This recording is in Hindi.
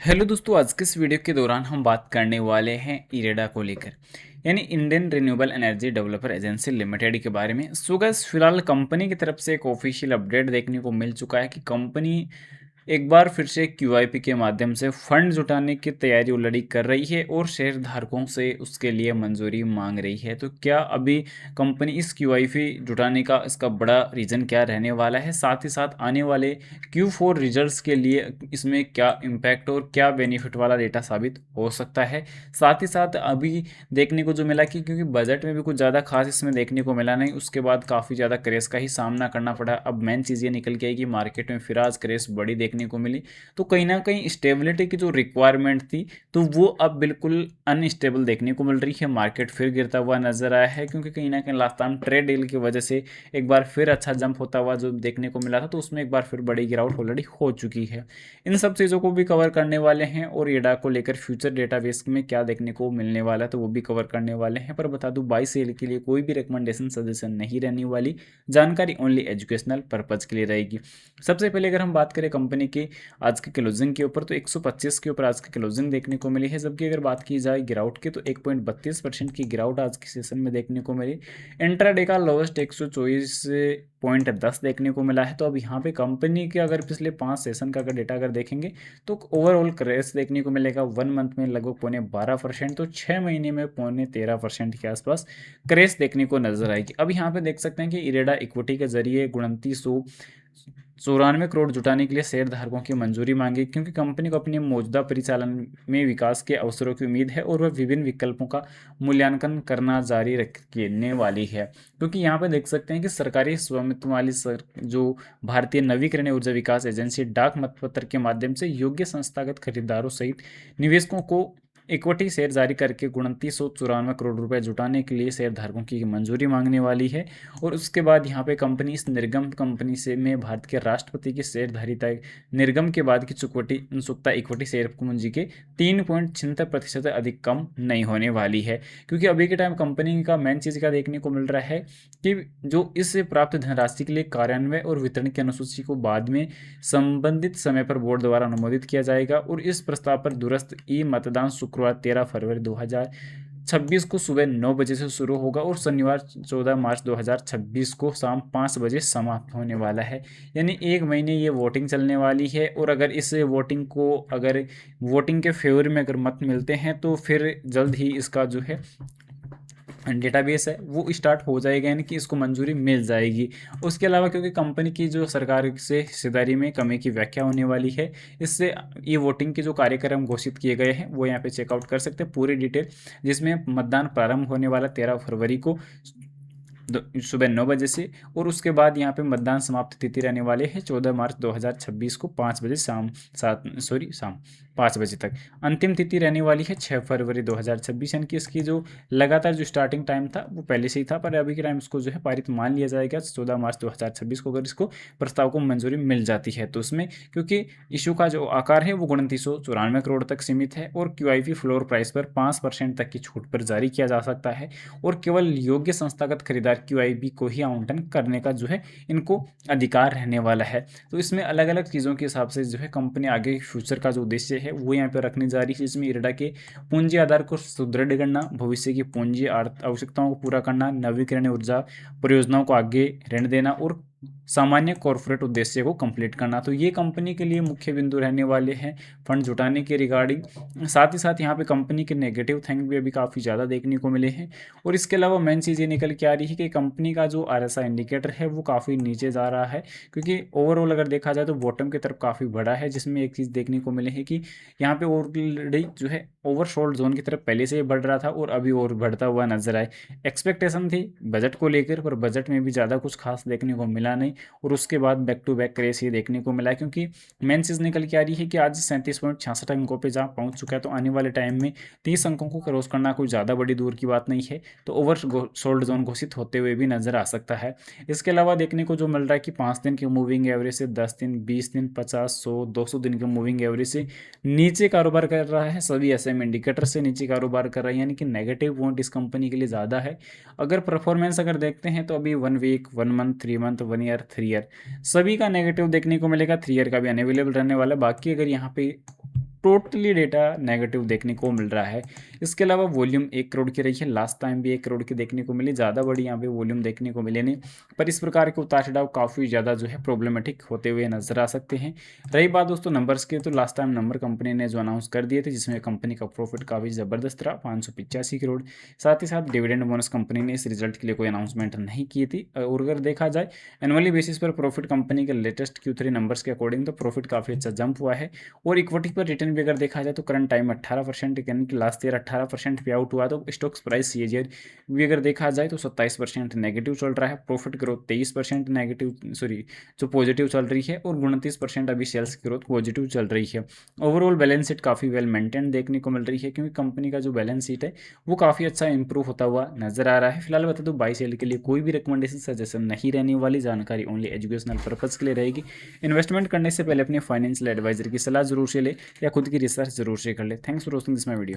हेलो दोस्तों, आज के इस वीडियो के दौरान हम बात करने वाले हैं इरेडा को लेकर, यानी Indian renewable energy developer agency limited के बारे में। सो गाइस, फिलहाल कंपनी की तरफ से एक ऑफिशियल अपडेट देखने को मिल चुका है कि कंपनी एक बार फिर से क्यूआईपी के माध्यम से फंड जुटाने की तैयारी ऑलरेडी कर रही है और शेयर धारकों से उसके लिए मंजूरी मांग रही है। तो क्या अभी कंपनी इस क्यूआईपी जुटाने का इसका बड़ा रीज़न क्या रहने वाला है, साथ ही साथ आने वाले Q4 रिजल्ट्स के लिए इसमें क्या इम्पैक्ट और क्या बेनिफिट वाला डेटा साबित हो सकता है। साथ ही साथ अभी देखने को जो मिला कि क्योंकि बजट में भी कुछ ज़्यादा खास इसमें देखने को मिला नहीं, उसके बाद काफ़ी ज़्यादा क्रेज़ का ही सामना करना पड़ा। अब मेन चीज़ ये निकल के आई कि मार्केट में फिर आज क्रेज़ बड़ी देखने को मिली, तो कहीं ना कहीं स्टेबिलिटी की जो रिक्वायरमेंट थी तो वो अब बिल्कुल अनस्टेबल देखने को मिल रही है। मार्केट फिर गिरता हुआ नजर आया है, क्योंकि कहीं ना कहीं लास्ट टाइम ट्रेड डील की वजह से एक बार फिर अच्छा जंप होता हुआ जो देखने को मिला था, तो उसमें एक बार फिर बड़ी गिरावट ऑलरेडी हो चुकी है। इन सब चीज़ों को भी कवर करने वाले हैं और ईडा को लेकर फ्यूचर डेटाबेस में क्या देखने को मिलने वाला है तो वो भी कवर करने वाले हैं। पर बता दूं, बाई सेल के लिए कोई भी रिकमेंडेशन सजेशन नहीं रहने वाली, जानकारी ओनली एजुकेशनल पर्पज़ के लिए रहेगी। सबसे पहले अगर हम बात करें कंपनी की आज के क्लोजिंग के ऊपर, तो 125 के ऊपर आज की क्लोजिंग देखने को मिली है। जबकि अगर बात की जाए गिरावट की, तो 1.32% की गिरावट आज के सेशन में देखने को मिली। इंट्राडे का लोवेस्ट 124.10 देखने को मिला है। तो अब यहाँ पे कंपनी के अगर पिछले 5 सेशन का अगर डेटा अगर देखेंगे तो ओवरऑल क्रेश देखने को मिलेगा 1 मंथ में लगभग 12.5%, तो 6 महीने में 13.5% के आसपास क्रेश देखने को नजर आएगी। अब यहाँ पे देख सकते हैं कि इरेडा इक्विटी के जरिए 2994 करोड़ जुटाने के लिए शेयर धारकों की मंजूरी मांगी, क्योंकि कंपनी को अपने मौजूदा परिचालन में विकास के अवसरों की उम्मीद है और वह विभिन्न विकल्पों का मूल्यांकन करना जारी रखने वाली है। क्योंकि यहाँ पे देख सकते हैं कि सरकारी स्वामित्व वाली जो भारतीय नवीकरणीय ऊर्जा विकास एजेंसी डाक मतपत्र के माध्यम से योग्य संस्थागत खरीदारों सहित निवेशकों को इक्विटी शेयर जारी करके 2994 करोड़ रुपए जुटाने के लिए शेयर धारकों की मंजूरी मांगने वाली है। और उसके बाद यहाँ पे कंपनी इस निर्गम कंपनी से में भारत के राष्ट्रपति की शेयरधारिता निर्गम के बाद की चुकौती उत्सुकता इक्विटी शेयर पूंजी के 3.76% से अधिक कम नहीं होने वाली है। क्योंकि अभी के टाइम कंपनी का मेन चीज़ का देखने को मिल रहा है कि जो इससे प्राप्त धनराशि के लिए कार्यान्वयन और वितरण की अनुसूची को बाद में संबंधित समय पर बोर्ड द्वारा अनुमोदित किया जाएगा। और इस प्रस्ताव पर दूरस्थ ई मतदान शुक्रवार 13 फरवरी 2026 को सुबह 9 बजे से शुरू होगा और शनिवार 14 मार्च 2026 को शाम 5 बजे समाप्त होने वाला है। यानी एक महीने ये वोटिंग चलने वाली है। और अगर इस वोटिंग को अगर वोटिंग के फेवर में अगर मत मिलते हैं तो फिर जल्द ही इसका जो है डेटाबेस है वो स्टार्ट हो जाएगा, यानी कि इसको मंजूरी मिल जाएगी। उसके अलावा क्योंकि कंपनी की जो सरकार से हिस्सेदारी में कमी की व्याख्या होने वाली है, इससे ये वोटिंग के जो कार्यक्रम घोषित किए गए हैं वो यहाँ पे चेकआउट कर सकते हैं पूरी डिटेल, जिसमें मतदान प्रारंभ होने वाला 13 फरवरी को सुबह 9 बजे से। और उसके बाद यहाँ पे मतदान समाप्त तिथि रहने वाले हैं 14 मार्च 2026 को 5 बजे शाम 5 बजे तक। अंतिम तिथि रहने वाली है 6 फरवरी 2026, यानी कि इसकी जो लगातार जो स्टार्टिंग टाइम था वो पहले से ही था, पर अभी के टाइम इसको जो है पारित मान लिया जाएगा 14 मार्च 2026 को। अगर इसको प्रस्ताव को मंजूरी मिल जाती है तो उसमें, क्योंकि इशू का जो आकार है वो 2994 करोड़ तक सीमित है और क्यूआईपी फ्लोर प्राइस पर 5% तक की छूट पर जारी किया जा सकता है और केवल योग्य संस्थागत खरीदार क्यूआईबी को ही आवंटन करने का जो है इनको अधिकार रहने वाला है। तो इसमें अलग अलग चीज़ों के हिसाब से जो है कंपनी आगे फ्यूचर का जो उद्देश्य है वो यहाँ पे रखने जा रही है, जिसमें इरेडा के पूंजी आधार को सुदृढ़ करना, भविष्य की पूंजी आवश्यकताओं को पूरा करना, नवीकरणीय ऊर्जा परियोजनाओं को आगे ऋण देना और सामान्य कॉर्पोरेट उद्देश्य को कंप्लीट करना। तो ये कंपनी के लिए मुख्य बिंदु रहने वाले हैं फंड जुटाने के रिगार्डिंग। साथ ही साथ यहाँ पे कंपनी के नेगेटिव थिंग भी अभी काफ़ी ज़्यादा देखने को मिले हैं। और इसके अलावा मेन चीज़ ये निकल के आ रही है कि कंपनी का जो आरएसआई इंडिकेटर है वो काफ़ी नीचे जा रहा है, क्योंकि ओवरऑल अगर देखा जाए तो बॉटम की तरफ काफ़ी बड़ा है, जिसमें एक चीज़ देखने को मिले है कि यहाँ पे ऑलरेडी जो है ओवरसोल्ड जोन की तरफ पहले से ही बढ़ रहा था और अभी और बढ़ता हुआ नजर आए। एक्सपेक्टेशन थी बजट को लेकर, पर बजट में भी ज़्यादा कुछ खास देखने को मिला नहीं और उसके बाद बैक टू बैक क्रेश ही देखने को मिला, क्योंकि मेन चीज़ निकल के आ रही है कि आज 37.66 अंकों पे जहाँ पहुँच चुका है, तो आने वाले टाइम में 30 अंकों को क्रॉस करना कोई ज़्यादा बड़ी दूर की बात नहीं है, तो ओवर सोल्ड जोन घोषित होते हुए भी नजर आ सकता है। इसके अलावा देखने को जो मिल रहा है कि 5 दिन की मूविंग एवरेज से 10 दिन, 20 दिन, 50, 100, 200 दिन की मूविंग एवरेज से नीचे कारोबार कर रहा है। सभी एसएम इंडिकेटर से नीचे कारोबार कर रहा है, यानी कि नेगेटिव पॉइंट इस कंपनी के लिए ज़्यादा है। अगर परफॉर्मेंस अगर देखते हैं तो अभी 1 week, 1 month, 3 month, 1 year, 3 year सभी का नेगेटिव देखने को मिलेगा। 3 ईयर का भी अनअवेलेबल रहने वाला है। बाकी अगर यहाँ पे टोटली डेटा नेगेटिव देखने को मिल रहा है। इसके अलावा वॉल्यूम 1 करोड़ की रही है, लास्ट टाइम भी 1 करोड़ की देखने को मिली, ज़्यादा बड़ी यहाँ पे वॉल्यूम देखने को मिले नहीं, पर इस प्रकार के उतार चढ़ाव काफ़ी ज़्यादा जो है प्रॉब्लमेटिक होते हुए नजर आ सकते हैं। रही बात दोस्तों नंबर्स की, तो लास्ट टाइम नंबर कंपनी ने जो अनाउंस कर दिए थे, जिसमें कंपनी का प्रॉफिट काफ़ी ज़बरदस्त रहा, 585 करोड़। साथ ही साथ डिविडेंड बोनस कंपनी ने इस रिजल्ट के लिए कोई अनाउंसमेंट नहीं की थी। और अगर देखा जाए एनुअली बेसिस पर प्रॉफिट कंपनी के लेटेस्ट Q3 नंबर्स के अकॉर्डिंग तो प्रॉफिट काफ़ी अच्छा जंप हुआ है। और इक्विटी पर रिटर्न भी अगर देखा जाए तो करंट टाइम 18%, यानी कि लास्ट ईयर 18% पे आउट हुआ। तो स्टॉक्स प्राइस सीएजीआर भी अगर देखा जाए तो 27% नेगेटिव चल रहा है। प्रॉफिट ग्रोथ 23% नेगेटिव, सॉरी, जो पॉजिटिव चल रही है, और 29% अभी सेल्स ग्रोथ पॉजिटिव चल रही है। ओवरऑल बैलेंस शीट काफ़ी वेल मेंटेन देखने को मिल रही है, क्योंकि कंपनी का जो बैलेंस शीट है वो काफ़ी अच्छा इंप्रूव होता हुआ नजर आ रहा है। फिलहाल बता दूं, बाई सेल के लिए कोई भी रिकमेंडेशन सजेशन नहीं रहने वाली, जानकारी ओनली एजुकेशनल पर्पज़ के लिए रहेगी। इन्वेस्टमेंट करने से पहले अपने फाइनेंशियल एडवाइजर की सलाह जरूर से ले, या खुद की रिसर्च जरूर से कर ले। Thanks for watching this my video.